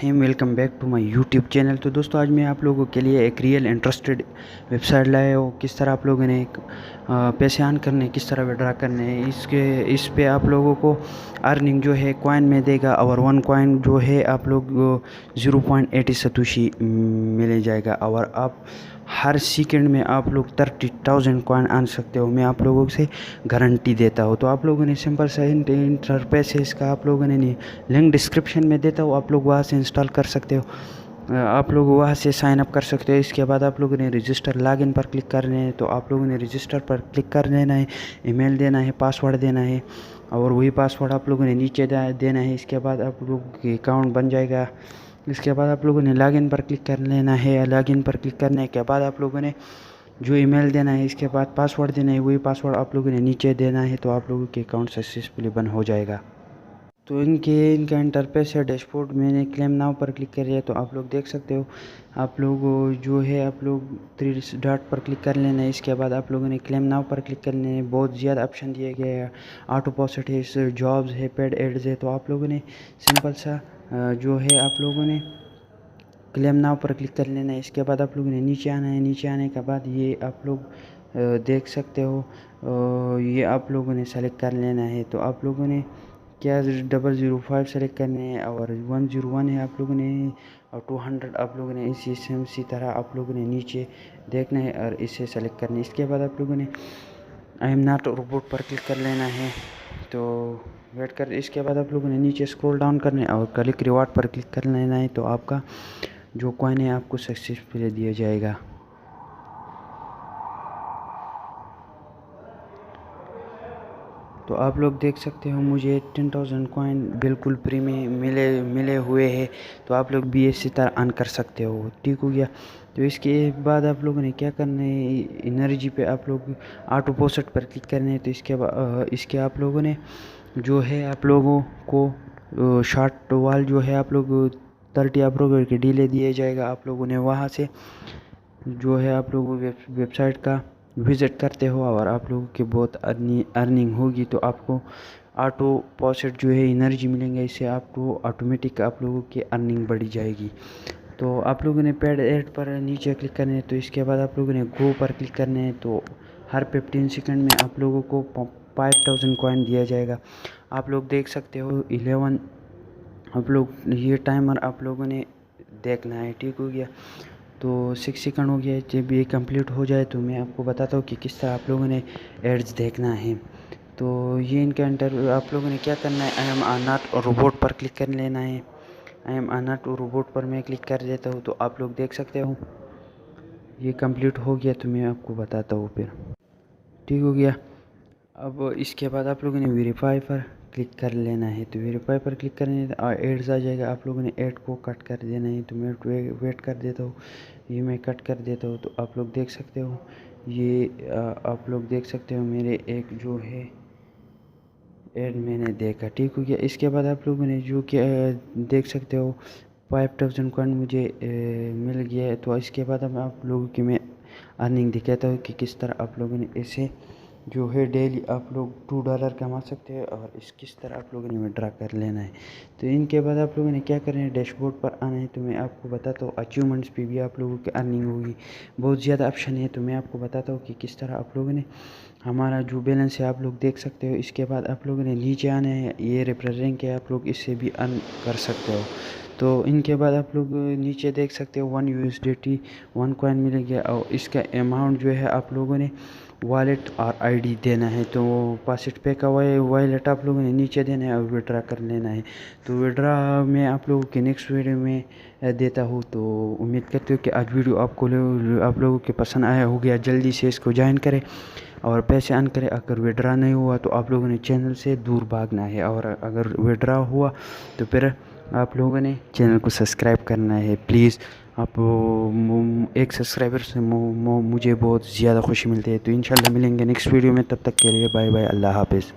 Rahim. Welcome back to my YouTube channel. तो दोस्तों आज मैं आप लोगों के लिए एक रियल इंटरेस्टेड वेबसाइट लाया हूँ। किस तरह आप लोगों ने पैसे अर्न करने, किस तरह विड्रा करने हैं, इस पे आप लोगों को अर्निंग जो है कॉइन में देगा। और 1 कॉइन जो है आप लोग 0.80 सतोशी मिल जाएगा। और आप हर सेकंड में आप लोग 30,000 कॉइन आन सकते हो। मैं आप लोगों से गारंटी देता हूँ। तो आप लोगों ने सिंपल सा इंटरफेस है इसका, आप लोगों ने लिंक डिस्क्रिप्शन में देता हूँ, आप लोग वहाँ से इंस्टॉल कर सकते हो। आप लोग वहाँ से साइन अप कर सकते हो। इसके बाद आप लोगों ने रजिस्टर लॉगिन पर क्लिक करने हैं। तो आप लोगों ने रजिस्टर पर क्लिक कर देना है, ईमेल देना है, पासवर्ड देना है और वही पासवर्ड आप लोगों ने नीचे देना है। इसके बाद आप लोगों के अकाउंट बन जाएगा। इसके बाद आप लोगों ने लॉगिन पर क्लिक कर लेना है। लॉगिन पर क्लिक करने के बाद आप लोगों ने जो ईमेल देना है, इसके बाद पासवर्ड देना है, वही पासवर्ड आप लोगों ने नीचे देना है। तो आप लोगों के अकाउंट सक्सेसफुली बंद हो जाएगा। तो इनका इंटरफेस है डैशबोर्ड। मैंने क्लेम नाउ पर क्लिक कर लिया तो आप लोग देख सकते हो। आप लोग जो है आप लोग 3 डॉट पर क्लिक कर लेना है। इसके बाद आप लोगों ने क्लेम नाउ पर क्लिक कर लेना है। बहुत ज़्यादा ऑप्शन दिए गए हैं, ऑटो डिपॉजिट है, जॉब्स है, पेड एड्स है। तो आप लोगों ने सिंपल सा जो है आप लोगों ने क्लेम नाउ पर क्लिक कर लेना है। इसके बाद आप लोगों ने नीचे आना है। नीचे आने के बाद ये आप लोग देख सकते हो, ये आप लोगों ने सेलेक्ट कर लेना है। तो आप लोगों ने क्या 005 सेलेक्ट करने हैं और 101 है आप लोगों ने, और 200 आप लोगों ने इसी तरह आप लोगों ने नीचे देखना है और इसे सेलेक्ट करना है। इसके बाद आप लोगों ने आई एम नॉट रोबोट पर क्लिक कर लेना है। तो वेट कर, इसके बाद आप लोगों ने नीचे स्क्रॉल डाउन करना है और क्लिक रिवार्ड पर क्लिक कर लेना है। तो आपका जो कॉइन है आपको सक्सेसफुली दिया जाएगा। तो आप लोग देख सकते हो मुझे 10,000 कॉइन बिल्कुल फ्री में मिले हुए हैं। तो आप लोग भी इसी तरह अर्न कर सकते हो। ठीक हो गया। तो इसके बाद आप लोगों ने क्या करना है, एनर्जी पे आप लोग ऑटो डिपॉजिट पर क्लिक करना है। तो इसके आप लोगों ने जो है आप लोगों को शॉर्ट वाल जो है आप लोग 30 आप लोगों के डिले दिए जाएगा। आप लोगों ने वहाँ से जो है आप लोग वेबसाइट का विज़िट करते हो और आप लोगों की बहुत अर्निंग होगी। तो आपको ऑटो डिपॉजिट जो है एनर्जी मिलेंगे, इससे आपको ऑटोमेटिक आप लोगों की अर्निंग बढ़ी जाएगी। तो आप लोगों ने पेड एड पर नीचे क्लिक करना है। तो इसके बाद आप लोगों ने गो पर क्लिक करना है। तो हर 15 सेकंड में आप लोगों को 5,000 कॉइन दिया जाएगा। आप लोग देख सकते हो 11 आप लोग ये टाइमर आप लोगों ने देखना है। ठीक हो गया। तो 6 सेकंड हो गया। जब ये कंप्लीट हो जाए तो मैं आपको बताता हूँ कि किस तरह आप लोगों ने एड्स देखना है। तो ये इनका इंटरव्यू आप लोगों ने क्या करना है, आई एम नॉट रोबोट पर क्लिक कर लेना है। आई एम नॉट रोबोट पर मैं क्लिक कर देता हूँ। तो आप लोग देख सकते हो ये कंप्लीट हो गया। तो मैं आपको बताता हूँ फिर। ठीक हो गया। अब इसके बाद आप लोगों ने वेरीफाई पर क्लिक कर लेना है। तो वेरीफाई पर क्लिक करने एड्स आ जाएगा। आप लोगों ने ऐड को कट कर देना है। तो मैं वेट कर देता हूँ, ये मैं कट कर देता हूँ। तो आप लोग देख सकते हो ये आप लोग देख सकते हो मेरे एक जो है ऐड मैंने देखा। ठीक हो गया। इसके बाद आप लोगों ने जो कि देख सकते हो 5,000 कॉइन मुझे मिल गया है। तो इसके बाद अब आप लोगों की मैं अर्निंग दिखाता हूँ कि किस तरह आप लोगों ने इसे जो है डेली आप लोग $2 कमा सकते हैं और किस तरह आप लोगों ने विड्रा कर लेना है। तो इनके बाद आप लोगों ने क्या करना है, डैशबोर्ड पर आना है। तो मैं आपको बताता हूँ अचीवमेंट्स पे भी आप लोगों की अर्निंग होगी। बहुत ज़्यादा ऑप्शन है। तो मैं आपको बताता हूँ कि किस तरह आप लोगों ने हमारा जो बैलेंस है आप लोग देख सकते हो। इसके बाद आप लोगों ने नीचे आना है, ये रिप्रेजेंट है, आप लोग इससे भी अर्न कर सकते हो। तो इनके बाद आप लोग नीचे देख सकते हो 1 USDT 1 कॉइन मिल गया। और इसका अमाउंट जो है आप लोगों ने वॉलेट और आईडी देना है। तो पासिट पे का वॉलेट आप लोगों ने नीचे देना है और विड्रा कर लेना है। तो विड्रा मैं आप लोगों के नेक्स्ट वीडियो में देता हूँ। तो उम्मीद करते हो कि आज वीडियो आप लोगों के पसंद आया हो गया। जल्दी से इसको ज्वाइन करें और पैसे अर्न करें। अगर विड्रा नहीं हुआ तो आप लोगों ने चैनल से दूर भागना है, और अगर विड्रा हुआ तो फिर आप लोगों ने चैनल को सब्सक्राइब करना है प्लीज़। आप एक सब्सक्राइबर से मुझे बहुत ज़्यादा खुशी मिलती है। तो इंशाल्लाह मिलेंगे नेक्स्ट वीडियो में। तब तक के लिए बाय बाय, अल्लाह हाफिज़।